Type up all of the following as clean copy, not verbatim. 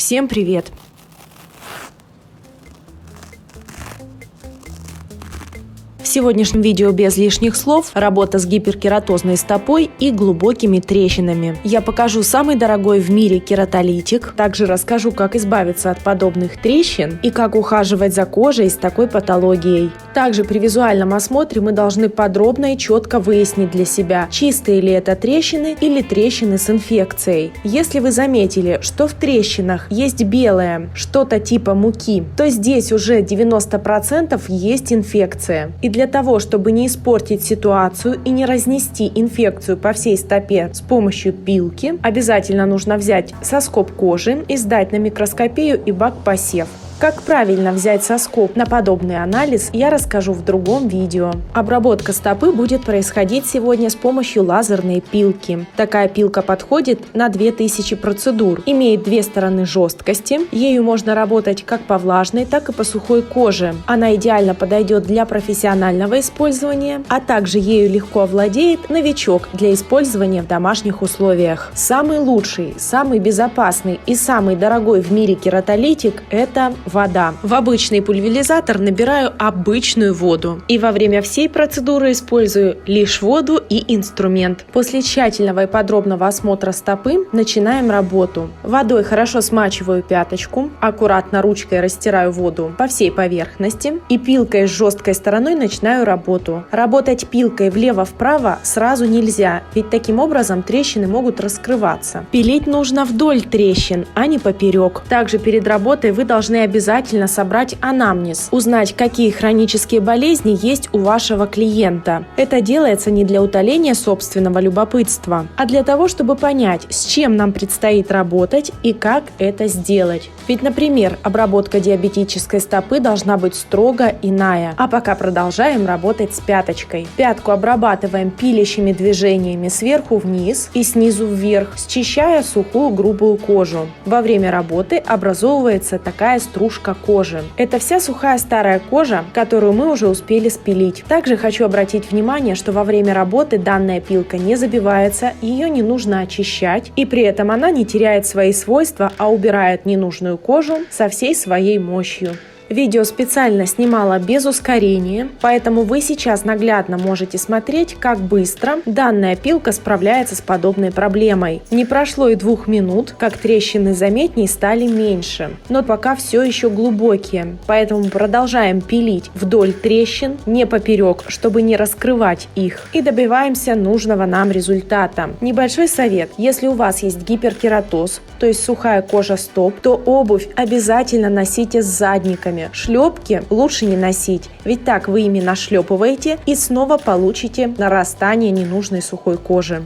Всем привет! В сегодняшнем видео без лишних слов работа с гиперкератозной стопой и глубокими трещинами. Я покажу самый дорогой в мире кератолитик, также расскажу, как избавиться от подобных трещин и как ухаживать за кожей с такой патологией. Также при визуальном осмотре мы должны подробно и четко выяснить для себя, чистые ли это трещины или трещины с инфекцией. Если вы заметили, что в трещинах есть белое, что-то типа муки, то здесь уже 90% есть инфекция. И для того, чтобы не испортить ситуацию и не разнести инфекцию по всей стопе с помощью пилки, обязательно нужно взять соскоб кожи и сдать на микроскопию и бак-посев. Как правильно взять соскоб на подобный анализ, я расскажу в другом видео. Обработка стопы будет происходить сегодня с помощью лазерной пилки. Такая пилка подходит на 2000 процедур, имеет две стороны жесткости, ею можно работать как по влажной, так и по сухой коже. Она идеально подойдет для профессионального использования, а также ею легко овладеет новичок для использования в домашних условиях. Самый лучший, самый безопасный и самый дорогой в мире кератолитик – это вода. В обычный пульверизатор набираю обычную воду и во время всей процедуры использую лишь воду и инструмент. После тщательного и подробного осмотра стопы начинаем работу. Водой хорошо смачиваю пяточку, аккуратно ручкой растираю воду по всей поверхности и пилкой с жесткой стороной начинаю работу. Работать пилкой влево-вправо сразу нельзя, ведь таким образом трещины могут раскрываться. Пилить нужно вдоль трещин, а не поперек. Также перед работой вы должны обязательно собрать анамнез, узнать, какие хронические болезни есть у вашего клиента. Это делается не для утоления собственного любопытства, а для того, чтобы понять, с чем нам предстоит работать и как это сделать. Ведь, например, обработка диабетической стопы должна быть строго иная. А пока продолжаем работать с пяточкой. Пятку обрабатываем пилящими движениями сверху вниз и снизу вверх, счищая сухую грубую кожу. Во время работы образовывается такая стружка кожи. Это вся сухая старая кожа, которую мы уже успели спилить. Также хочу обратить внимание, что во время работы данная пилка не забивается, ее не нужно очищать, и при этом она не теряет свои свойства, а убирает ненужную кожу со всей своей мощью. Видео специально снимала без ускорения, поэтому вы сейчас наглядно можете смотреть, как быстро данная пилка справляется с подобной проблемой. Не прошло и 2 минут, как трещины заметней стали меньше, но пока все еще глубокие, поэтому продолжаем пилить вдоль трещин, не поперек, чтобы не раскрывать их, и добиваемся нужного нам результата. Небольшой совет: если у вас есть гиперкератоз, то есть сухая кожа стоп, то обувь обязательно носите с задниками. Шлепки лучше не носить, ведь так вы ими нашлепываете и снова получите нарастание ненужной сухой кожи.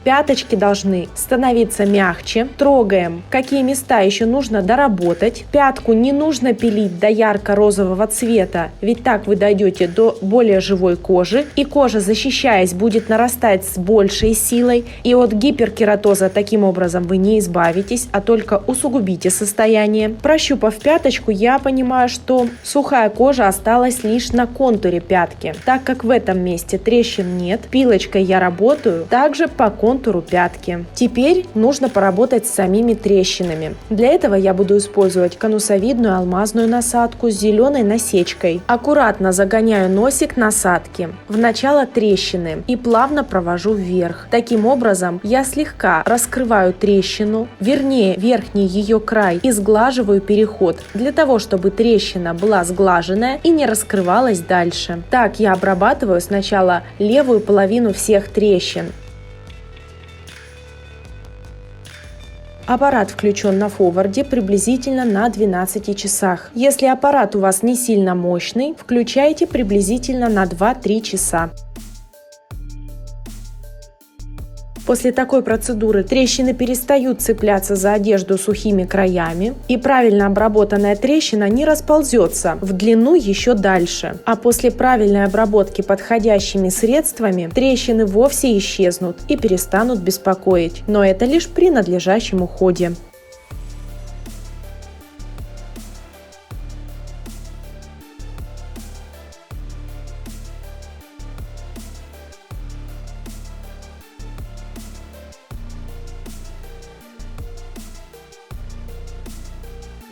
Пяточки должны становиться мягче. Трогаем, какие места еще нужно доработать. Пятку не нужно пилить до ярко-розового цвета, ведь так вы дойдете до более живой кожи, и кожа, защищаясь, будет нарастать с большей силой, и от гиперкератоза таким образом вы не избавитесь, а только усугубите состояние. Прощупав пяточку, я понимаю, что сухая кожа осталась лишь на контуре пятки. Так как в этом месте трещин нет, пилочкой я работаю также по контуру пятки. Теперь нужно поработать с самими трещинами. Для этого я буду использовать конусовидную алмазную насадку с зеленой насечкой. Аккуратно загоняю носик насадки в начало трещины и плавно провожу вверх. Таким образом, я слегка раскрываю трещину, вернее верхний ее край, и сглаживаю переход, для того, чтобы трещина была сглаженная и не раскрывалась дальше. Так я обрабатываю сначала левую половину всех трещин. Аппарат включен на форварде приблизительно на 12 часах. Если аппарат у вас не сильно мощный, включайте приблизительно на 2-3 часа. После такой процедуры трещины перестают цепляться за одежду сухими краями, и правильно обработанная трещина не расползется в длину еще дальше. А после правильной обработки подходящими средствами трещины вовсе исчезнут и перестанут беспокоить. Но это лишь при надлежащем уходе.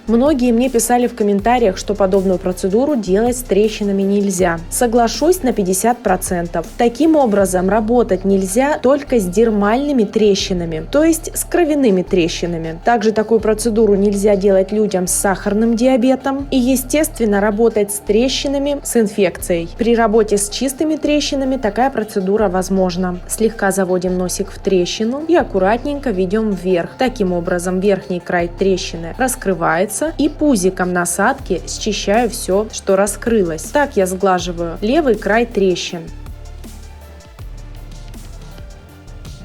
Многие мне писали в комментариях, что подобную процедуру делать с трещинами нельзя. Соглашусь на 50%. Таким образом, работать нельзя только с дермальными трещинами, то есть с кровяными трещинами. Также такую процедуру нельзя делать людям с сахарным диабетом и, естественно, работать с трещинами с инфекцией. При работе с чистыми трещинами такая процедура возможна. Слегка заводим носик в трещину и аккуратненько ведем вверх. Таким образом, верхний край трещины раскрывается, и пузиком насадки счищаю все, что раскрылось. Так я сглаживаю левый край трещин.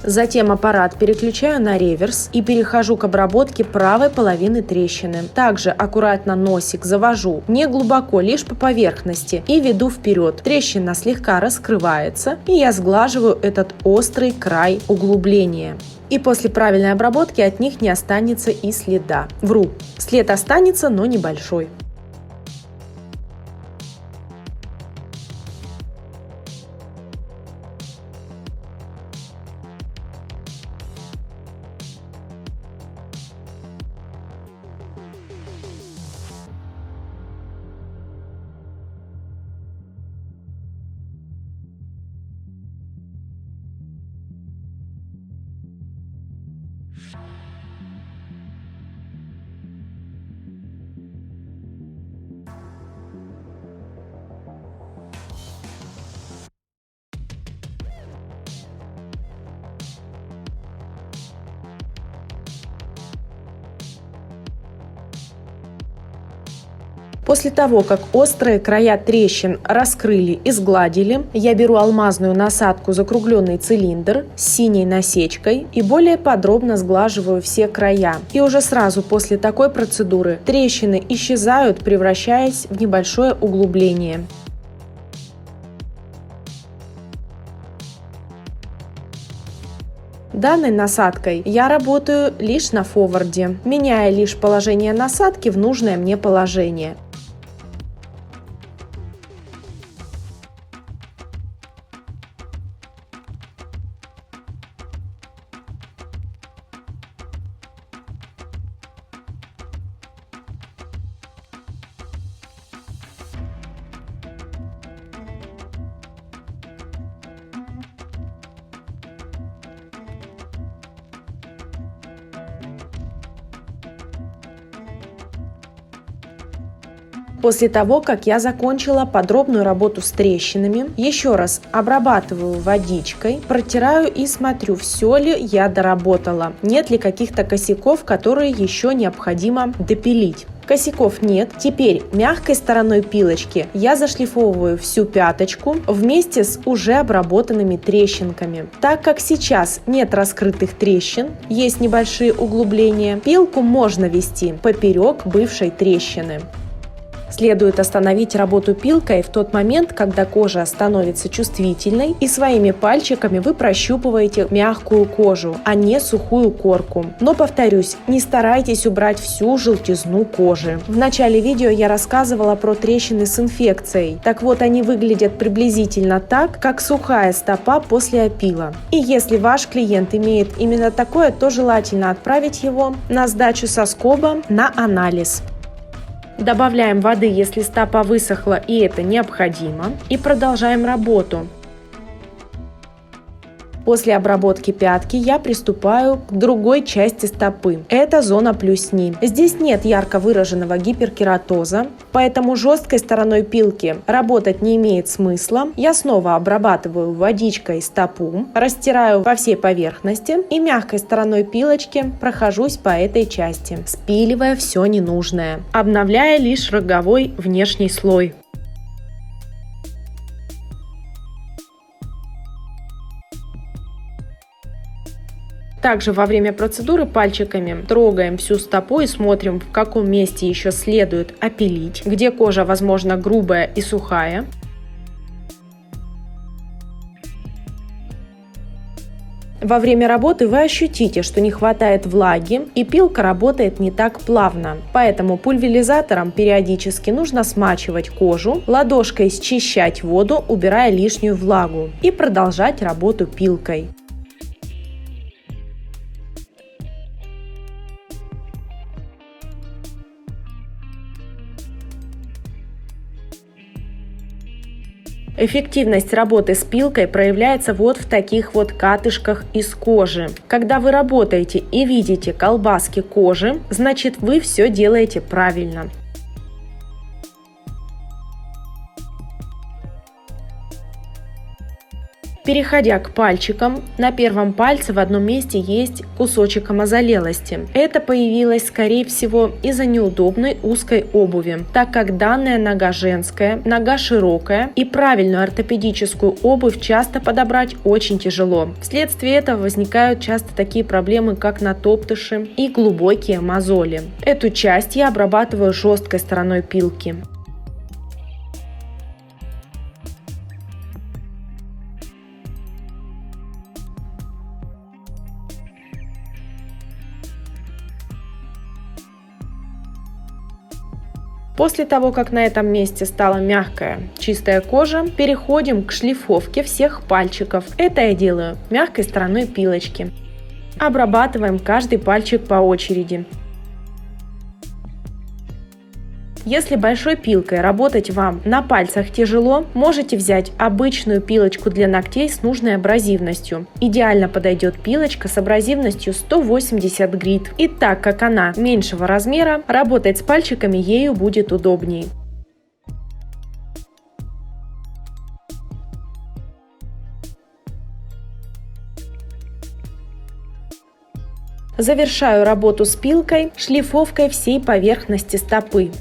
Затем аппарат переключаю на реверс и перехожу к обработке правой половины трещины. Также аккуратно носик завожу не глубоко, лишь по поверхности, и веду вперед. Трещина слегка раскрывается, и я сглаживаю этот острый край углубления. И после правильной обработки от них не останется и следа. Вру, след останется, но небольшой. После того, как острые края трещин раскрыли и сгладили, я беру алмазную насадку закругленный цилиндр с синей насечкой и более подробно сглаживаю все края. И уже сразу после такой процедуры трещины исчезают, превращаясь в небольшое углубление. Данной насадкой я работаю лишь на форварде, меняя лишь положение насадки в нужное мне положение. После того, как я закончила подробную работу с трещинами, еще раз обрабатываю водичкой, протираю и смотрю, все ли я доработала, нет ли каких-то косяков, которые еще необходимо допилить. Косяков нет. Теперь мягкой стороной пилочки я зашлифовываю всю пяточку вместе с уже обработанными трещинками. Так как сейчас нет раскрытых трещин, есть небольшие углубления, пилку можно вести поперек бывшей трещины. Следует остановить работу пилкой в тот момент, когда кожа становится чувствительной, и своими пальчиками вы прощупываете мягкую кожу, а не сухую корку. Но, повторюсь, не старайтесь убрать всю желтизну кожи. В начале видео я рассказывала про трещины с инфекцией. Так вот, они выглядят приблизительно так, как сухая стопа после опила. И если ваш клиент имеет именно такое, то желательно отправить его на сдачу соскоба на анализ. Добавляем воды, если стопа высохла и это необходимо, и продолжаем работу. После обработки пятки я приступаю к другой части стопы. Это зона плюсни. Здесь нет ярко выраженного гиперкератоза, поэтому жесткой стороной пилки работать не имеет смысла. Я снова обрабатываю водичкой стопу, растираю по всей поверхности и мягкой стороной пилочки прохожусь по этой части, спиливая все ненужное, обновляя лишь роговой внешний слой. Также во время процедуры пальчиками трогаем всю стопу и смотрим, в каком месте еще следует опилить, где кожа, возможно, грубая и сухая. Во время работы вы ощутите, что не хватает влаги и пилка работает не так плавно. Поэтому пульверизатором периодически нужно смачивать кожу, ладошкой счищать воду, убирая лишнюю влагу, и продолжать работу пилкой. Эффективность работы с пилкой проявляется вот в таких вот катышках из кожи. Когда вы работаете и видите колбаски кожи, значит вы все делаете правильно. Переходя к пальчикам, на первом пальце в одном месте есть кусочек омазолелости. Это появилось, скорее всего, из-за неудобной узкой обуви, так как данная нога женская, нога широкая, и правильную ортопедическую обувь часто подобрать очень тяжело. Вследствие этого возникают часто такие проблемы, как натоптыши и глубокие мозоли. Эту часть я обрабатываю жесткой стороной пилки. После того, как на этом месте стала мягкая, чистая кожа, переходим к шлифовке всех пальчиков. Это я делаю мягкой стороной пилочки. Обрабатываем каждый пальчик по очереди. Если большой пилкой работать вам на пальцах тяжело, можете взять обычную пилочку для ногтей с нужной абразивностью. Идеально подойдет пилочка с абразивностью 180 грит. И так как она меньшего размера, работать с пальчиками ею будет удобней. Завершаю работу с пилкой шлифовкой всей поверхности стопы.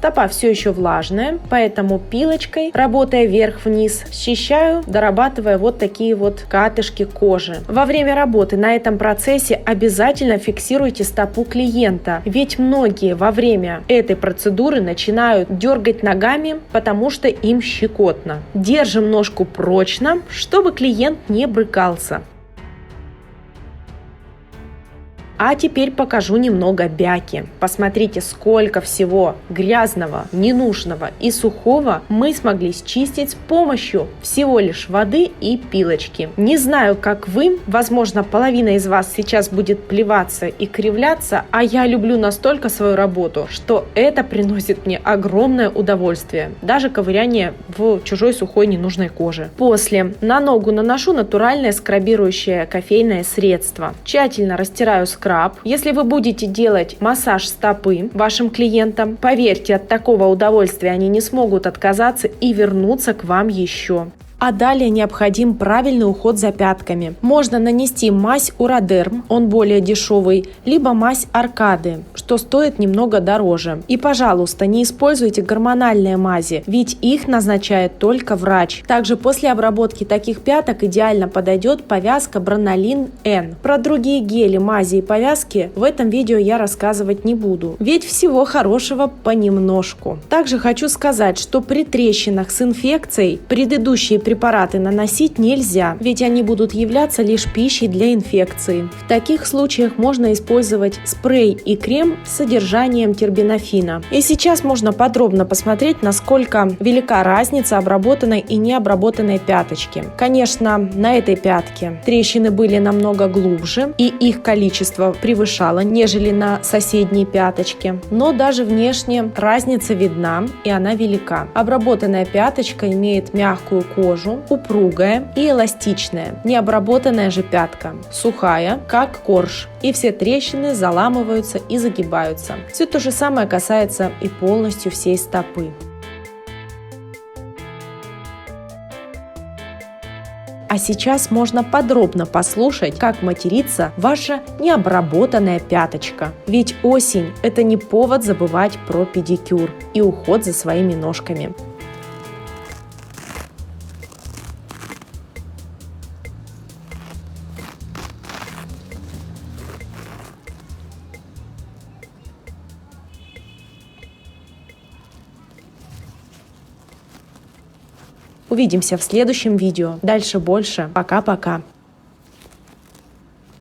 Стопа все еще влажная, поэтому пилочкой, работая вверх-вниз, счищаю, дорабатывая вот такие вот катышки кожи. Во время работы на этом процессе обязательно фиксируйте стопу клиента, ведь многие во время этой процедуры начинают дергать ногами, потому что им щекотно. Держим ножку прочно, чтобы клиент не брыкался. А теперь покажу немного бяки. Посмотрите, сколько всего грязного, ненужного и сухого мы смогли счистить с помощью всего лишь воды и пилочки. Не знаю, как вы, возможно, половина из вас сейчас будет плеваться и кривляться, а я люблю настолько свою работу, что это приносит мне огромное удовольствие. Даже ковыряние в чужой сухой ненужной коже. После на ногу наношу натуральное скрабирующее кофейное средство. Тщательно растираю скраб. Если вы будете делать массаж стопы вашим клиентам, поверьте, от такого удовольствия они не смогут отказаться и вернуться к вам еще. А далее необходим правильный уход за пятками. Можно нанести мазь Урадерм, он более дешевый, либо мазь Аркады, что стоит немного дороже. И, пожалуйста, не используйте гормональные мази, ведь их назначает только врач. Также после обработки таких пяток идеально подойдет повязка Бронолин N. Про другие гели, мази и повязки в этом видео я рассказывать не буду, ведь всего хорошего понемножку. Также хочу сказать, что при трещинах с инфекцией предыдущие препараты наносить нельзя, ведь они будут являться лишь пищей для инфекции. В таких случаях можно использовать спрей и крем с содержанием тербинофина. И сейчас можно подробно посмотреть, насколько велика разница обработанной и необработанной пяточки. Конечно, на этой пятке трещины были намного глубже, и их количество превышало, нежели на соседней пяточке. Но даже внешне разница видна, и она велика. Обработанная пяточка имеет мягкую кожу, упругая и эластичная. Необработанная же пятка сухая, как корж, и все трещины заламываются и загибаются. Все то же самое касается и полностью всей стопы. А сейчас можно подробно послушать, как матерится ваша необработанная пяточка. Ведь осень – это не повод забывать про педикюр и уход за своими ножками. Увидимся в следующем видео. Дальше больше. Пока-пока.